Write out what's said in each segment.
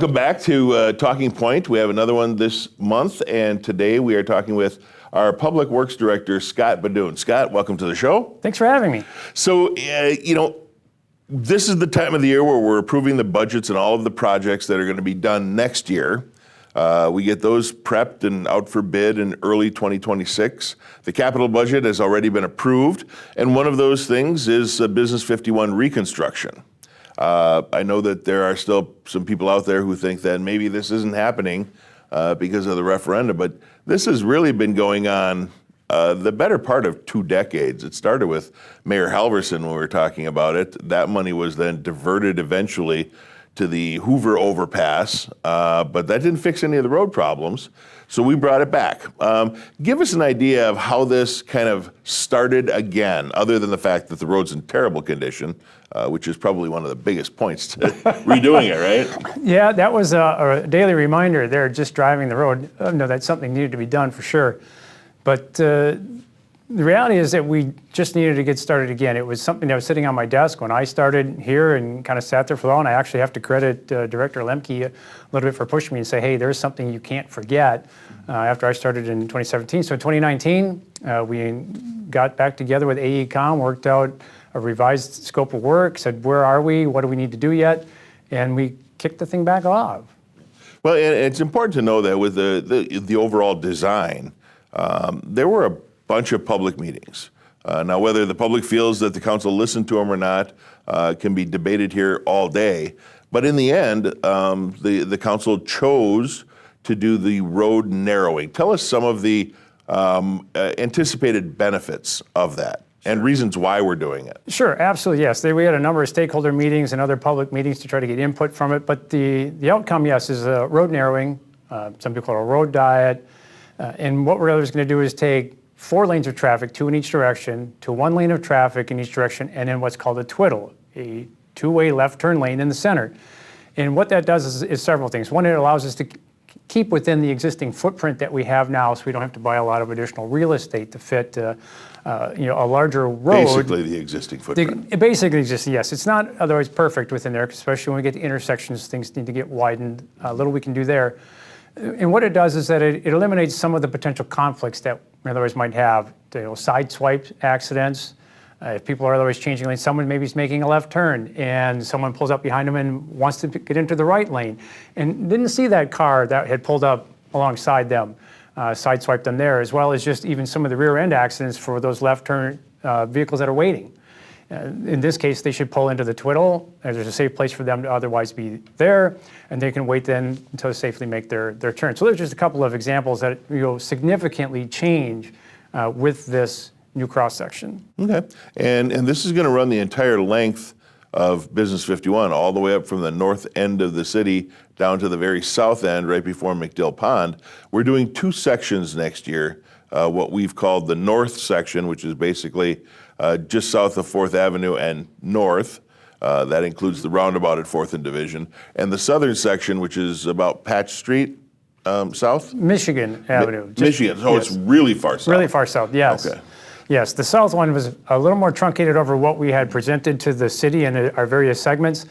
Welcome back to Talking Point. We have another one this month, and today we are talking with our Public Works Director, Scott Beduhn. Scott, welcome to the show. Thanks for having me. So, this is the time of the year where we're approving the budgets and all of the projects that are going to be done next year. We get those prepped and out for bid in early 2026. The capital budget has already been approved, and one of those things is Business 51 Reconstruction. I know that there are still some people out there who think that maybe this isn't happening because of the referendum, but this has really been going on the better part of 2 decades. It started with Mayor Halverson when we were talking about it. That money was then diverted eventually to the Hoover overpass, but that didn't fix any of the road problems, so we brought it back. Give us an idea of how this kind of started again, other than the fact that the road's in terrible condition, which is probably one of the biggest points to redoing it, right? Yeah, that was a daily reminder there, just driving the road. That something needed to be done for sure. But the reality is that we just needed to get started again. It was something that was sitting on my desk when I started here and kind of sat there for a while, and I actually have to credit Director Lemke a little bit for pushing me and say, hey, there's something you can't forget after I started in 2017. So in 2019, we got back together with AECom, worked out a revised scope of work, said, where are we? What do we need to do yet? And we kicked the thing back off. Well, and it's important to know that with the overall design, there were a bunch of public meetings. Now, whether the public feels that the council listened to them or not can be debated here all day. But in the end, the council chose to do the road narrowing. Tell us some of the anticipated benefits of that and reasons why we're doing it. Sure, absolutely, yes. We had a number of stakeholder meetings and other public meetings to try to get input from it. But the outcome, yes, is a road narrowing. Some people call it a road diet. And what we're going to do is take 4 lanes of traffic, 2 in each direction, to 1 lane of traffic in each direction, and then what's called a twiddle, a 2-way left turn lane in the center. And what that does is several things. One, it allows us to keep within the existing footprint that we have now, so we don't have to buy a lot of additional real estate to fit a larger road. Basically the existing footprint. It basically exists, yes. It's not otherwise perfect within there, especially when we get to intersections, things need to get widened. Little we can do there. And what it does is that it eliminates some of the potential conflicts that we otherwise might have. Side swipe accidents. If people are otherwise changing lanes, someone maybe is making a left turn and someone pulls up behind them and wants to get into the right lane and didn't see that car that had pulled up alongside them, side swiped them there, as well as just even some of the rear end accidents for those left turn vehicles that are waiting. In this case, they should pull into the twiddle. There's a safe place for them to otherwise be there, and they can wait then until they safely make their turn. So there's just a couple of examples that significantly change with this new cross section. Okay, and this is going to run the entire length of Business 51, all the way up from the north end of the city down to the very south end, right before McDill Pond. We're doing 2 sections next year. What we've called the north section, which is basically just south of 4th Avenue and north. That includes the roundabout at 4th and Division. And the southern section, which is about Patch Street south? Michigan Avenue. Michigan, so yes. It's really far south. Really far south, yes. Okay. Yes, the south one was a little more truncated over what we had presented to the city and our various segments,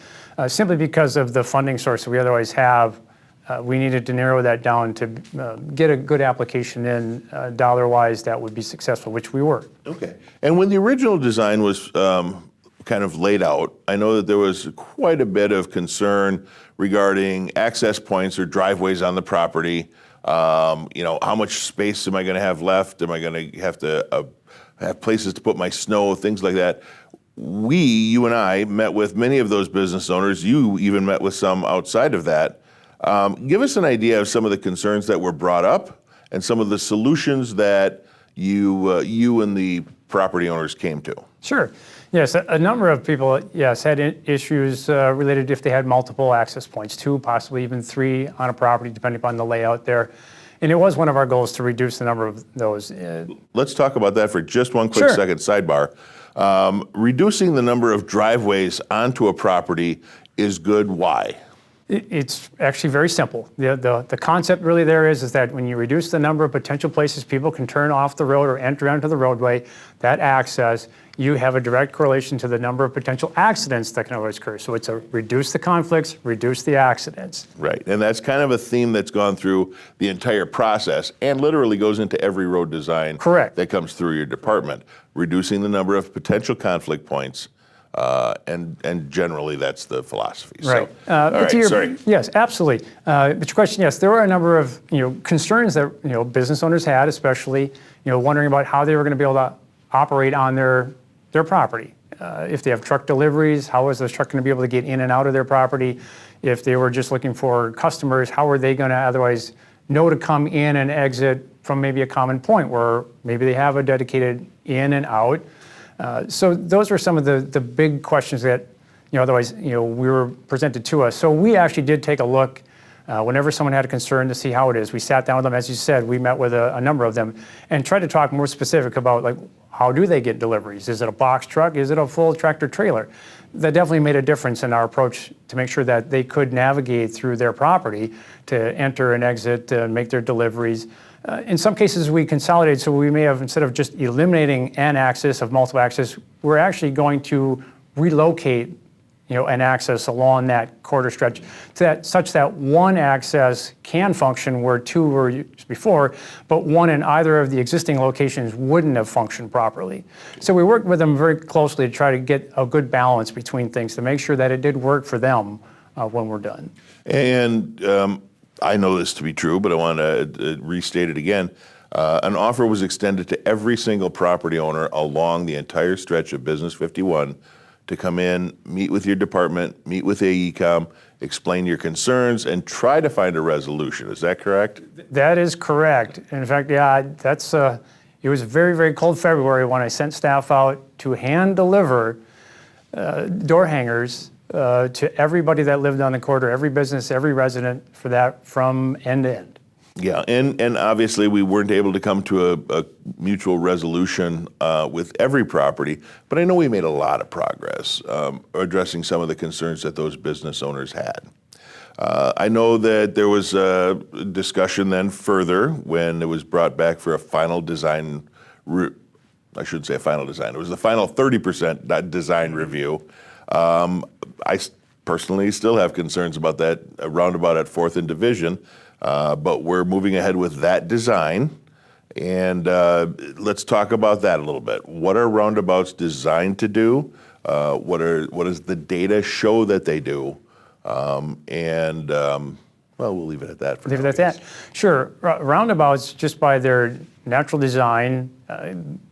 simply because of the funding source that we otherwise have. We needed to narrow that down to get a good application in dollar-wise that would be successful, which we were. Okay. And when the original design was kind of laid out, I know that there was quite a bit of concern regarding access points or driveways on the property. How much space am I going to have left? Am I going to have places to put my snow, things like that? You and I, met with many of those business owners. You even met with some outside of that. Give us an idea of some of the concerns that were brought up and some of the solutions that you and the property owners came to. Sure. Yes, a number of people, yes, had issues related if they had multiple access points, 2, possibly even 3 on a property, depending upon the layout there. And it was one of our goals to reduce the number of those. Let's talk about that for just one quick second, sidebar. Reducing the number of driveways onto a property is good. Why? It's actually very simple. The concept really there is that when you reduce the number of potential places people can turn off the road or enter onto the roadway, that access, you have a direct correlation to the number of potential accidents that can always occur. So it's a reduce the conflicts, reduce the accidents. Right, and that's kind of a theme that's gone through the entire process and literally goes into every road design Correct. that comes through your department, reducing the number of potential conflict points, and generally that's the philosophy. Right. So, all right, sorry. Yes, absolutely. But your question, yes, there were a number of concerns that business owners had, especially wondering about how they were going to be able to operate on their property. If they have truck deliveries, how is the truck going to be able to get in and out of their property? If they were just looking for customers, how are they going to otherwise know to come in and exit from maybe a common point where maybe they have a dedicated in and out? So those were some of the big questions that otherwise we were presented to us. So we actually did take a look whenever someone had a concern to see how it is. We sat down with them, as you said, we met with a number of them and tried to talk more specific about like how do they get deliveries? Is it a box truck? Is it a full tractor trailer? That definitely made a difference in our approach to make sure that they could navigate through their property to enter and exit, make their deliveries. In some cases, we consolidated, so we may have, instead of just eliminating an axis of multiple axis, we're actually going to relocate an axis along that quarter stretch such that one axis can function where two were used before, but one in either of the existing locations wouldn't have functioned properly. So we worked with them very closely to try to get a good balance between things to make sure that it did work for them when we're done. And I know this to be true, but I want to restate it again. An offer was extended to every single property owner along the entire stretch of Business 51 to come in, meet with your department, meet with AECom, explain your concerns, and try to find a resolution. Is that correct? That is correct. In fact, yeah, that's it was very, very cold February when I sent staff out to hand deliver door hangers to everybody that lived on the corridor, every business, every resident for that from end to end. Yeah, and obviously we weren't able to come to a mutual resolution with every property, but I know we made a lot of progress addressing some of the concerns that those business owners had. I know that there was a discussion then further when it was brought back for a final design, I shouldn't say a final design, it was the final 30% design review. I personally still have concerns about that roundabout at 4th and Division. But we're moving ahead with that design, and let's talk about that a little bit. What are roundabouts designed to do? What does the data show that they do? Well, we'll leave it at that for now. Leave it at that. Sure. Roundabouts, just by their natural design,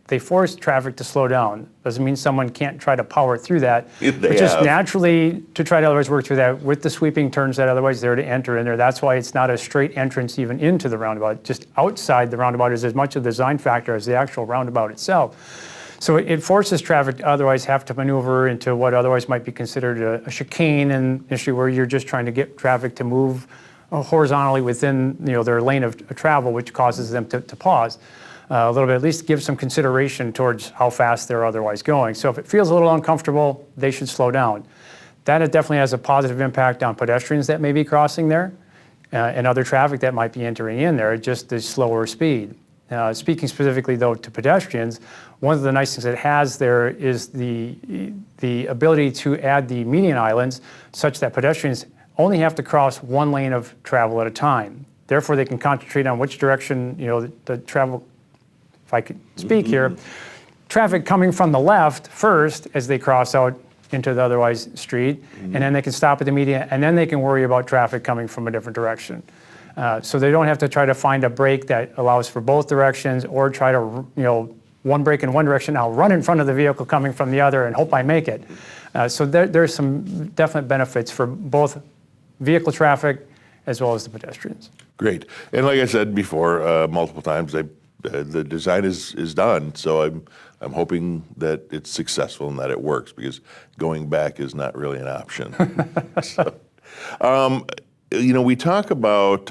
they force traffic to slow down. Doesn't mean someone can't try to power through that, but just naturally to try to otherwise work through that with the sweeping turns that otherwise there to enter in there. That's why it's not a straight entrance even into the roundabout. Just outside the roundabout is as much a design factor as the actual roundabout itself. So it forces traffic to otherwise have to maneuver into what otherwise might be considered a chicane, and issue where you're just trying to get traffic to move horizontally within their lane of travel, which causes them to pause a little bit, at least give some consideration towards how fast they're otherwise going. So if it feels a little uncomfortable, they should slow down. That it definitely has a positive impact on pedestrians that may be crossing there and other traffic that might be entering in there at just the slower speed. Speaking specifically though to pedestrians, one of the nice things it has there is the ability to add the median islands such that pedestrians only have to cross one lane of travel at a time. Therefore, they can concentrate on which direction the travel, if I could speak here, traffic coming from the left first as they cross out into the otherwise street, and then they can stop at the median, and then they can worry about traffic coming from a different direction. So they don't have to try to find a brake that allows for both directions, or try to, one brake in one direction, I'll run in front of the vehicle coming from the other and hope I make it. So there's some definite benefits for both vehicle traffic as well as the pedestrians. Great. And like I said before, multiple times, the design is done. So I'm hoping that it's successful and that it works, because going back is not really an option. So, we talk about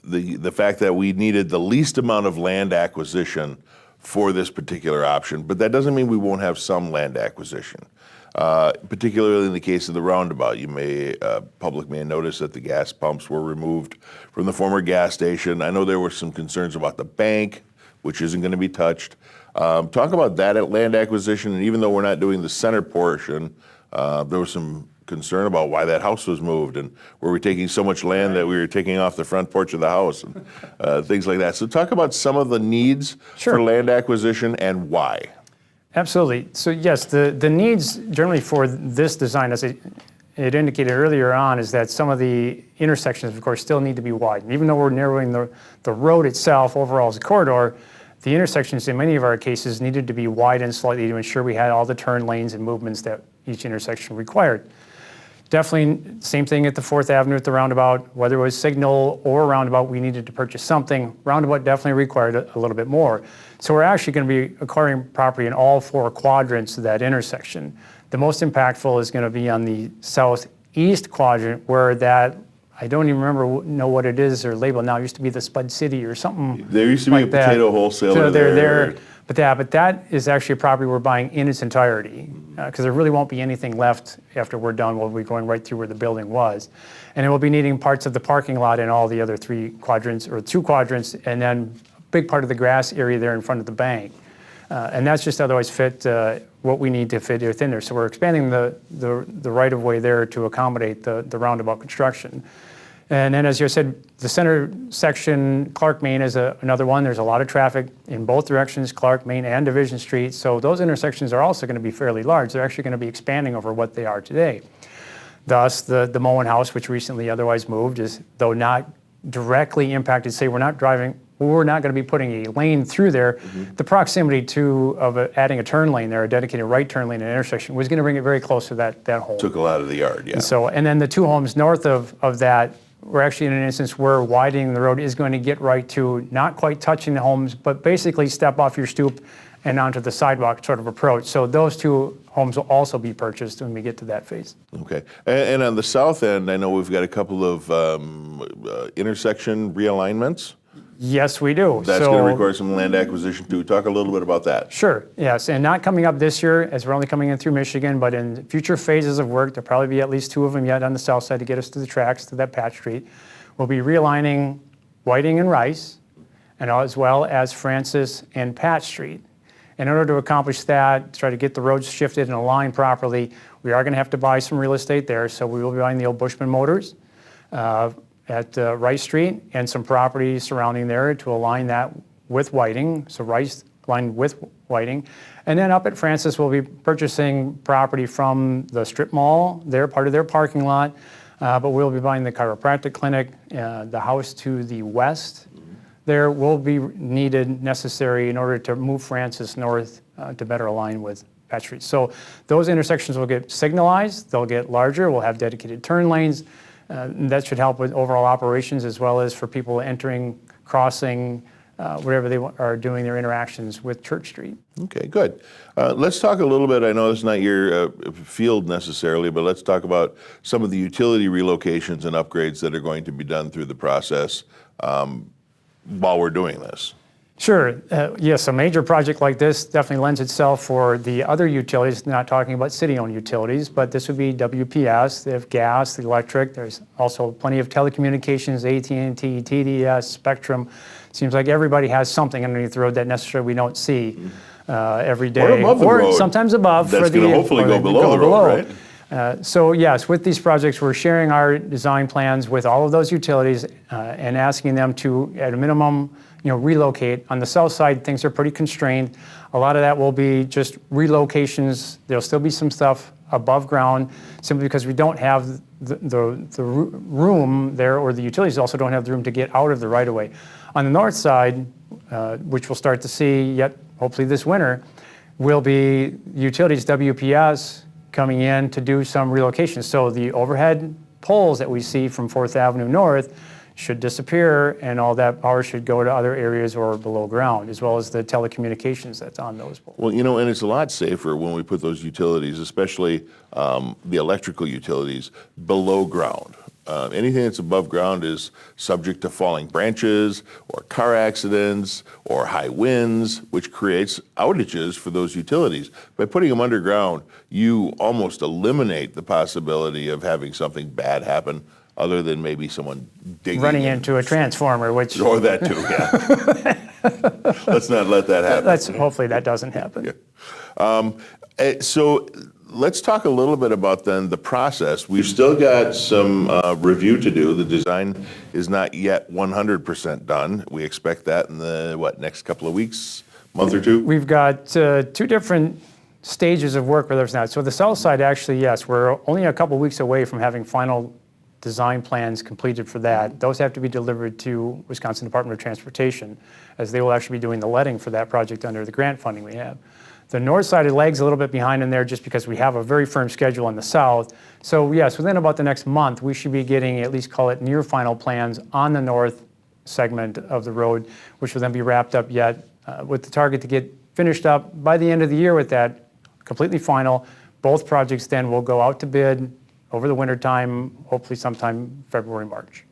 the fact that we needed the least amount of land acquisition for this particular option, but that doesn't mean we won't have some land acquisition. particularly in the case of the roundabout. Public may notice that the gas pumps were removed from the former gas station. I know there were some concerns about the bank, which isn't going to be touched. Talk about that at land acquisition, and even though we're not doing the center portion, there was some concern about why that house was moved, and were we taking so much land that we were taking off the front porch of the house, and things like that. So talk about some of the needs for land acquisition and why. Absolutely. So yes, the needs generally for this design, as it indicated earlier on, is that some of the intersections, of course, still need to be widened. Even though we're narrowing the road itself overall as a corridor, the intersections in many of our cases needed to be widened slightly to ensure we had all the turn lanes and movements that each intersection required. Definitely same thing at the 4th Avenue at the roundabout. Whether it was signal or roundabout, we needed to purchase something. Roundabout definitely required a little bit more. So we're actually going to be acquiring property in all 4 quadrants of that intersection. The most impactful is going to be on the southeast quadrant, where that, I don't even know what it is or label now. It used to be the Spud City or something. There used to like be a potato wholesaler so they're there. But that is actually a property we're buying in its entirety, because there really won't be anything left after we're done. We'll be going right through where the building was. And it will be needing parts of the parking lot and all the other 3 quadrants, or 2 quadrants, and then a big part of the grass area there in front of the bank. And that's just otherwise fit what we need to fit within there. So we're expanding the right-of-way there to accommodate the roundabout construction. And then, as you said, the center section, Clark Main is another one. There's a lot of traffic in both directions, Clark Main and Division Street. So those intersections are also going to be fairly large. They're actually going to be expanding over what they are today. Thus, the Moen House, which recently otherwise moved, is, though not directly impacted, say we're not going to be putting a lane through there. The proximity of adding a turn lane there, a dedicated right turn lane at an intersection, was going to bring it very close to that home. Took a lot of the yard, yeah. And then the 2 homes north of that, we're actually in an instance where widening the road is going to get right to not quite touching the homes, but basically step off your stoop and onto the sidewalk sort of approach. So those 2 homes will also be purchased when we get to that phase. Okay. And on the south end, I know we've got a couple of intersection realignments. Yes, we do. That's going to require some land acquisition too. Talk a little bit about that. Sure, yes, and not coming up this year, as we're only coming in through Michigan, but in future phases of work, there'll probably be at least 2 of them yet on the south side to get us to the tracks, to that Patch Street. We'll be realigning Whiting and Rice, and as well as Francis and Patch Street. In order to accomplish that, try to get the roads shifted and aligned properly, we are going to have to buy some real estate there, so we will be buying the old Bushman Motors at Rice Street, and some property surrounding there to align that with Whiting, so Rice aligned with Whiting. And then up at Francis, we'll be purchasing property from the strip mall, they're part of their parking lot, but we'll be buying the chiropractic clinic, the house to the west. There will be necessary in order to move Francis north to better align with Patch Street. So those intersections will get signalized, they'll get larger, we'll have dedicated turn lanes. That should help with overall operations, as well as for people entering, crossing, wherever they are doing their interactions with Church Street. Okay, good. Let's talk a little bit, I know it's not your field necessarily, but let's talk about some of the utility relocations and upgrades that are going to be done through the process while we're doing this. Sure. Yes, a major project like this definitely lends itself for the other utilities, not talking about city-owned utilities, but this would be WPS. They have gas, the electric. There's also plenty of telecommunications, AT&T, TDS, Spectrum. Seems like everybody has something underneath the road that necessarily we don't see every day. Or above the road. Sometimes above. That's going to hopefully go below the road, right? So yes, with these projects, we're sharing our design plans with all of those utilities and asking them to, at a minimum, relocate. On the south side, things are pretty constrained. A lot of that will be just relocations. There'll still be some stuff above ground, simply because we don't have the room there, or the utilities also don't have the room to get out of the right-of-way. On the north side, which we'll start to see yet hopefully this winter, will be utilities, WPS, coming in to do some relocation. So the overhead poles that we see from 4th Avenue North should disappear, and all that power should go to other areas or below ground, as well as the telecommunications that's on those poles. Well, and it's a lot safer when we put those utilities, especially the electrical utilities, below ground. anything that's above ground is subject to falling branches or car accidents or high winds, which creates outages for those utilities. By putting them underground, you almost eliminate the possibility of having something bad happen other than maybe someone digging Running into a transformer, which... Or that too, yeah. Let's not let that happen. Hopefully that doesn't happen. Yeah. So let's talk a little bit about then the process. We've still got some review to do. The design is not yet 100% done. We expect that in the, next couple of weeks, month or two? We've got two different stages of work where there's not. So the south side, actually, yes, we're only a couple weeks away from having final design plans completed for that. Those have to be delivered to Wisconsin Department of Transportation, as they will actually be doing the letting for that project under the grant funding we have. The north side, it lags a little bit behind in there just because we have a very firm schedule on the south. So yes, within about the next month, we should be getting, at least call it near final plans on the north segment of the road, which will then be wrapped up yet with the target to get finished up by the end of the year with that completely final. Both projects then will go out to bid over the winter time, hopefully sometime February, March.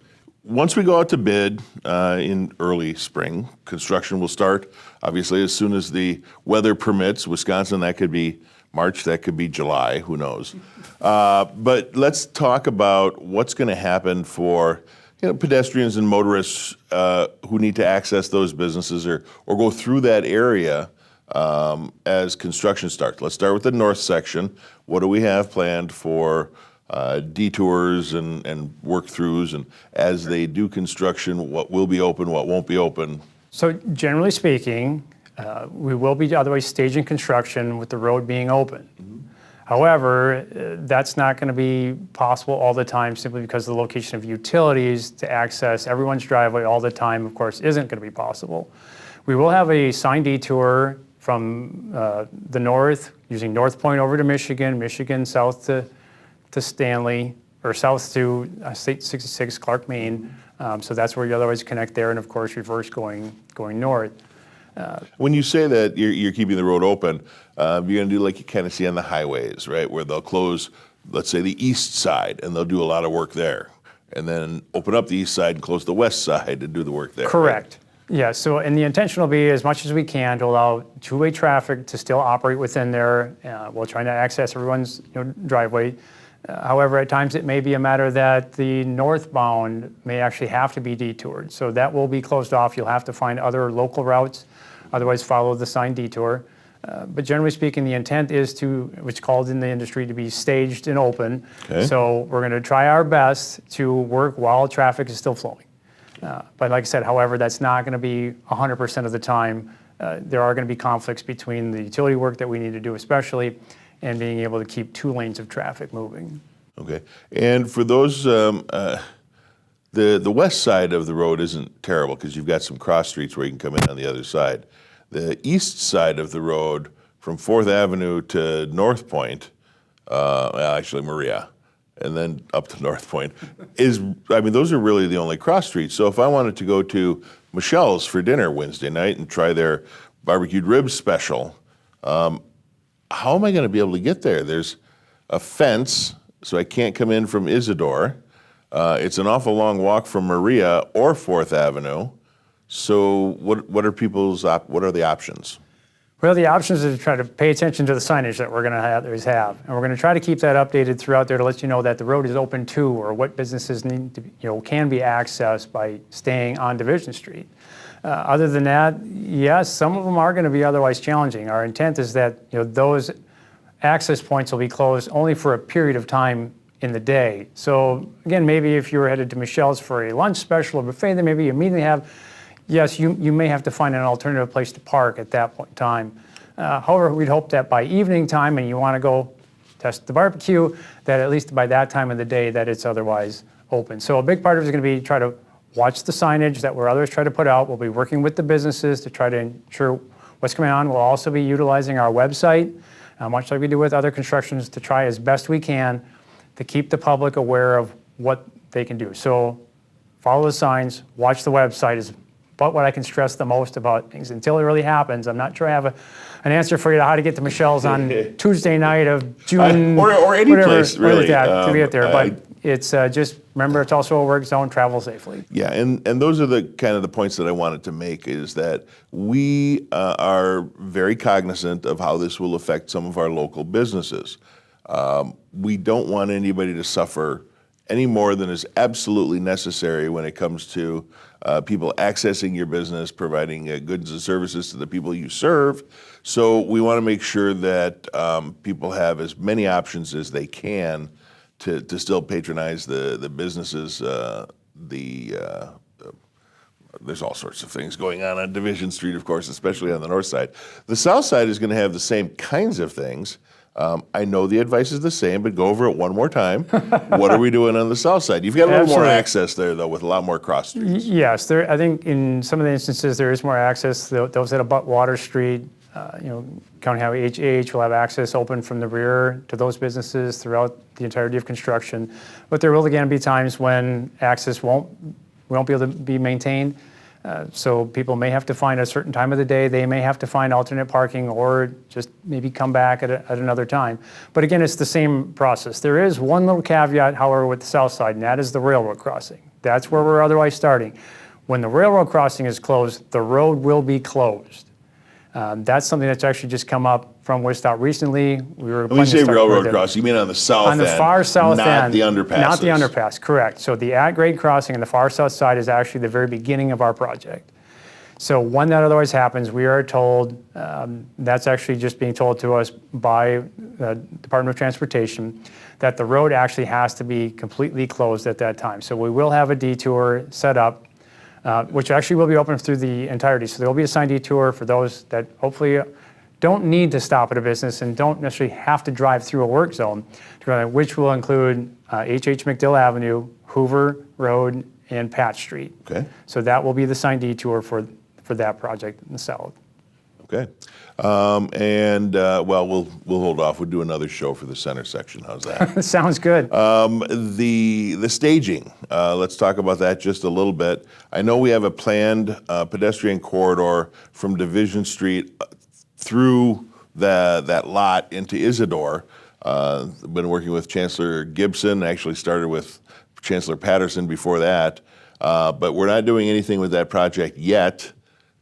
Once we go out to bid in early spring, construction will start, obviously, as soon as the weather permits. Wisconsin, that could be March, that could be July, who knows. But let's talk about what's going to happen for pedestrians and motorists who need to access those businesses or go through that area as construction starts. Let's start with the north section. What do we have planned for detours and work-throughs, and as they do construction, what will be open, what won't be open? So generally speaking, we will be otherwise staging construction with the road being open. However, that's not going to be possible all the time simply because of the location of utilities to access everyone's driveway all the time, of course, isn't going to be possible. We will have a signed detour from the north, using North Point over to Michigan, Michigan south to Stanley, or south to State 66, Clark, Maine. So that's where you otherwise connect there, and of course reverse going north. When you say that you're keeping the road open, you're going to do like you kind of see on the highways, right? Where they'll close, let's say, the east side, and they'll do a lot of work there. And then open up the east side and close the west side and do the work there. Correct. Right? Yeah, so, and the intention will be as much as we can to allow two-way traffic to still operate within there while trying to access everyone's driveway. However, at times it may be a matter that the northbound may actually have to be detoured. So that will be closed off. You'll have to find other local routes, otherwise follow the signed detour. But generally speaking, the intent is to, what's called in the industry, to be staged and open. Okay. So we're going to try our best to work while traffic is still flowing. But like I said, however, that's not going to be 100% of the time. There are going to be conflicts between the utility work that we need to do especially, and being able to keep 2 lanes of traffic moving. Okay. And for those, the west side of the road isn't terrible because you've got some cross streets where you can come in on the other side. The east side of the road from 4th Avenue to North Point, actually Maria, and then up to North Point, those are really the only cross streets. So if I wanted to go to Michelle's for dinner Wednesday night and try their barbecued ribs special, how am I going to be able to get there? There's a fence, so I can't come in from Isidore. It's an awful long walk from Maria or 4th Avenue. So what are the options? Well, the options is to try to pay attention to the signage that we're going to have. And we're going to try to keep that updated throughout there to let you know that the road is open to, or what businesses need to, can be accessed by staying on Division Street. Other than that, yes, some of them are going to be otherwise challenging. Our intent is that those access points will be closed only for a period of time in the day. So again, maybe if you were headed to Michelle's for a lunch special or buffet, then maybe you immediately have, yes, you may have to find an alternative place to park at that point in time. However, we'd hope that by evening time, and you want to go test the barbecue, that at least by that time of the day that it's otherwise open. So a big part of it is going to be try to watch the signage that we're others try to put out. We'll be working with the businesses to try to ensure what's going on. We'll also be utilizing our website, much like we do with other constructions, to try as best we can to keep the public aware of what they can do. So follow the signs, watch the website is about what I can stress the most about things. Until it really happens, I'm not sure I have an answer for you to how to get to Michelle's on Tuesday night of June. Or any whatever, place, really. To get there. But It's just, remember, it's also a work zone, travel safely. Yeah, and those are the kind of the points that I wanted to make, is that we are very cognizant of how this will affect some of our local businesses. We don't want anybody to suffer any more than is absolutely necessary when it comes to people accessing your business, providing goods and services to the people you serve. So we want to make sure that people have as many options as they can to still patronize the businesses. There's all sorts of things going on Division Street, of course, especially on the north side. The south side is going to have the same kinds of things. I know the advice is the same, but go over it one more time. What are we doing on the south side? You've got a little more Absolutely. access there, though, with a lot more cross streets. Yes, I think in some of the instances there is more access. Those that abut Water Street, County Highway HH will have access open from the rear to those businesses throughout the entirety of construction. But there will again be times when access won't be able to be maintained. So people may have to find a certain time of the day. They may have to find alternate parking or just maybe come back at another time. But again, it's the same process. There is one little caveat, however, with the south side, and that is the railroad crossing. That's where we're otherwise starting. When the railroad crossing is closed, the road will be closed. That's something that's actually just come up from WISDOT recently. When you say railroad crossing, you mean on the south end? On the far south not end. the underpasses. Not the underpass, correct. So the at-grade crossing on the far south side is actually the very beginning of our project. So when that otherwise happens, we are told, that's actually just being told to us by the Department of Transportation, that the road actually has to be completely closed at that time. So we will have a detour set up, which actually will be open through the entirety. So there will be a assigned detour for those that hopefully don't need to stop at a business and don't necessarily have to drive through a work zone, which will include H.H. McDill Avenue, Hoover Road, and Patch Street. Okay. So that will be the assigned detour for that project in the south. Okay. Well, we'll hold off. We'll do another show for the center section. How's that? Sounds good. The staging, let's talk about that just a little bit. I know we have a planned pedestrian corridor from Division Street through that lot into Isidore. Been working with Chancellor Gibson, actually started with Chancellor Patterson before that. But we're not doing anything with that project yet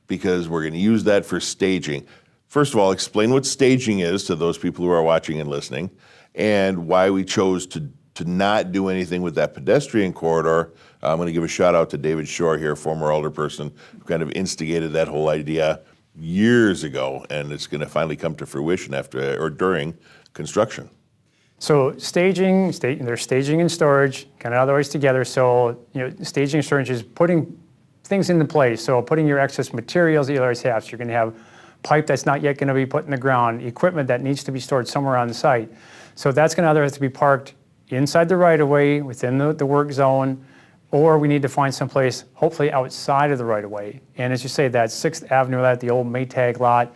because we're going to use that for staging. First of all, explain what staging is to those people who are watching and listening, and why we chose to not do anything with that pedestrian corridor. I'm going to give a shout out to David Shore here, former alderperson, who kind of instigated that whole idea years ago, and it's going to finally come to fruition during construction. So staging, there's staging and storage, kind of otherwise together. So staging and storage is putting things into place. So putting your excess materials that you always have. So you're going to have pipe that's not yet going to be put in the ground, equipment that needs to be stored somewhere on the site. So that's going to either have to be parked inside the right-of-way within the work zone, or we need to find someplace hopefully outside of the right-of-way. And as you say, that 6th Avenue, the old Maytag lot,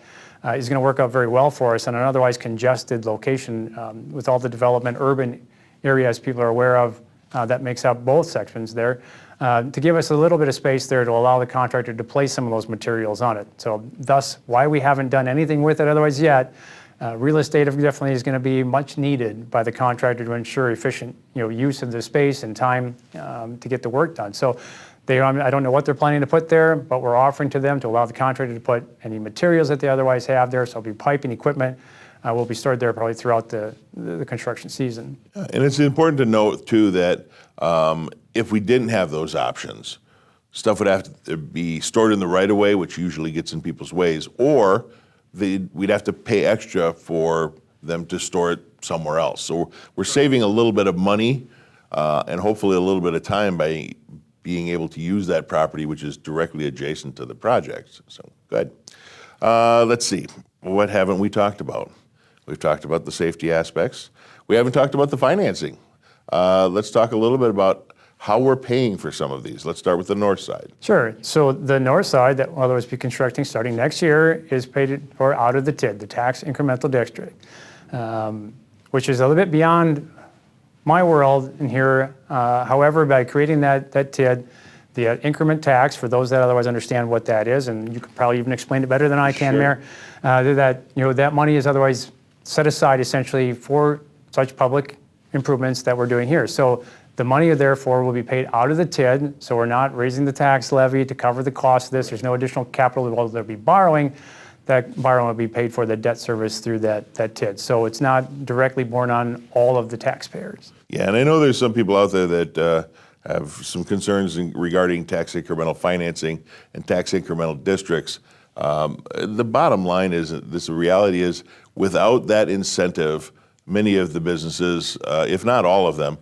is going to work out very well for us on an otherwise congested location with all the development, urban areas people are aware of that makes up both sections there, to give us a little bit of space there to allow the contractor to place some of those materials on it. So thus, why we haven't done anything with it otherwise yet, real estate definitely is going to be much needed by the contractor to ensure efficient use of the space and time to get the work done. So I don't know what they're planning to put there, but we're offering to them to allow the contractor to put any materials that they otherwise have there. So it'll be piping equipment will be stored there probably throughout the construction season. And it's important to note too that if we didn't have those options, stuff would have to be stored in the right of way, which usually gets in people's ways, or we'd have to pay extra for them to store it somewhere else. So we're saving a little bit of money and hopefully a little bit of time by being able to use that property, which is directly adjacent to the project. So good. Let's see. What haven't we talked about? We've talked about the safety aspects. We haven't talked about the financing. Let's talk a little bit about how we're paying for some of these. Let's start with the north side. Sure. So the north side that we'll otherwise be constructing starting next year is paid for out of the TID, the Tax Incremental District, which is a little bit beyond my world in here. However, by creating that TID, the increment tax, for those that otherwise understand what that is, and you can probably even explain it better than I can, Sure. Mayor, that money is otherwise set aside essentially for such public improvements that we're doing here. So The money, therefore, will be paid out of the TID, so we're not raising the tax levy to cover the cost of this. There's no additional capital while they'll be borrowing. That borrowing will be paid for the debt service through that TID. So it's not directly borne on all of the taxpayers. Yeah, and I know there's some people out there that have some concerns regarding tax incremental financing and tax incremental districts. The bottom line is, the reality is, without that incentive, many of the businesses, if not all of them,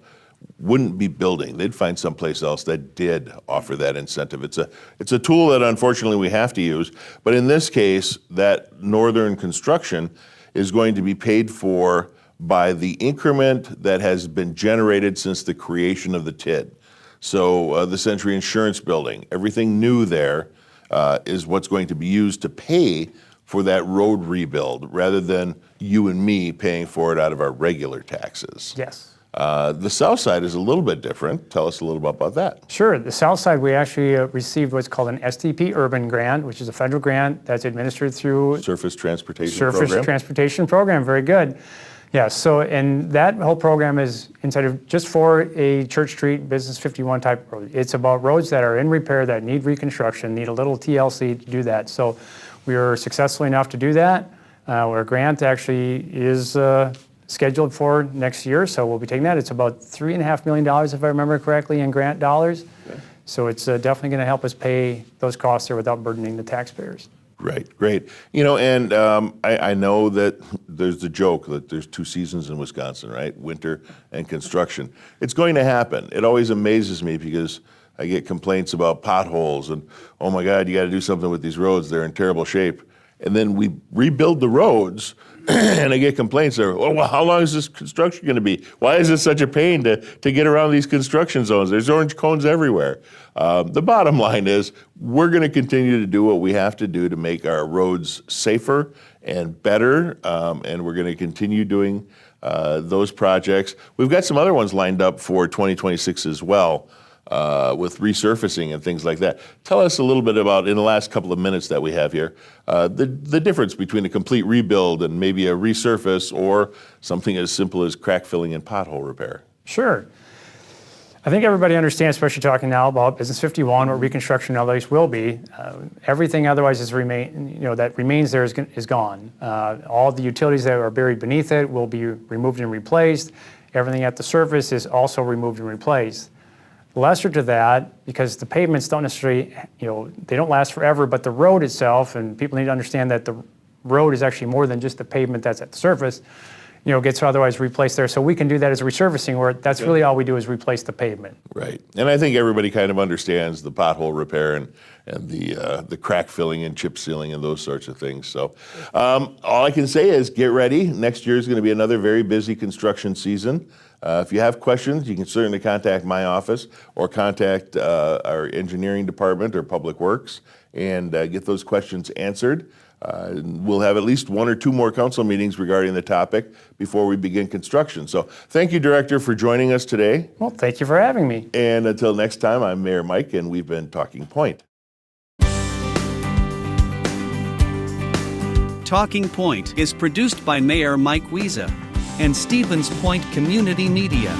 wouldn't be building. They'd find someplace else that did offer that incentive. It's a tool that unfortunately we have to use, but in this case, that northern construction is going to be paid for by the increment that has been generated since the creation of the TID. So the Century Insurance Building, everything new there is what's going to be used to pay for that road rebuild, rather than you and me paying for it out of our regular taxes. Yes. The south side is a little bit different. Tell us a little bit about that. Sure. The south side, we actually received what's called an STP Urban Grant, which is a federal grant that's administered through Surface Transportation Surface Program. Transportation Program. Very good. Yeah. So, and that whole program is inside of just for a Church Street Business 51 type road. It's about roads that are in repair, that need reconstruction, need a little TLC to do that. So, we were successful enough to do that. Our grant actually is scheduled for next year, so we'll be taking that. It's about $3.5 million, if I remember correctly, in grant dollars. Okay. So it's definitely going to help us pay those costs there without burdening the taxpayers. Right, great. You know, and I know that there's the joke that there's two seasons in Wisconsin, right? Winter and construction. It's going to happen. It always amazes me because I get complaints about potholes and, oh my God, you got to do something with these roads. They're in terrible shape. And then we rebuild the roads and I get complaints there. Oh, well, how long is this construction going to be? Why is it such a pain to get around these construction zones? There's orange cones everywhere. The bottom line is we're going to continue to do what we have to do to make our roads safer and better, and we're going to continue doing those projects. We've got some other ones lined up for 2026 as well. With resurfacing and things like that. Tell us a little bit about, in the last couple of minutes that we have here, the difference between a complete rebuild and maybe a resurface or something as simple as crack filling and pothole repair. Sure. I think everybody understands, especially talking now about Business 51, what reconstruction otherwise will be. Everything otherwise that remains there is gone. All the utilities that are buried beneath it will be removed and replaced. Everything at the surface is also removed and replaced. Lesser to that, because the pavements don't necessarily, they don't last forever, but the road itself, and people need to understand that the road is actually more than just the pavement that's at the surface, gets otherwise replaced there. So we can do that as a resurfacing, where that's really all we do is replace the pavement. Right. And I think everybody kind of understands the pothole repair and the crack filling and chip sealing and those sorts of things. So all I can say is get ready. Next year is going to be another very busy construction season. If you have questions, you can certainly contact my office or contact our engineering department or public works and get those questions answered. We'll have at least one or two more council meetings regarding the topic before we begin construction. So thank you, Director, for joining us today. Well, thank you for having me. And until next time, I'm Mayor Mike, and we've been Talking Point. Talking Point is produced by Mayor Mike Wiza and Stevens Point Community Media.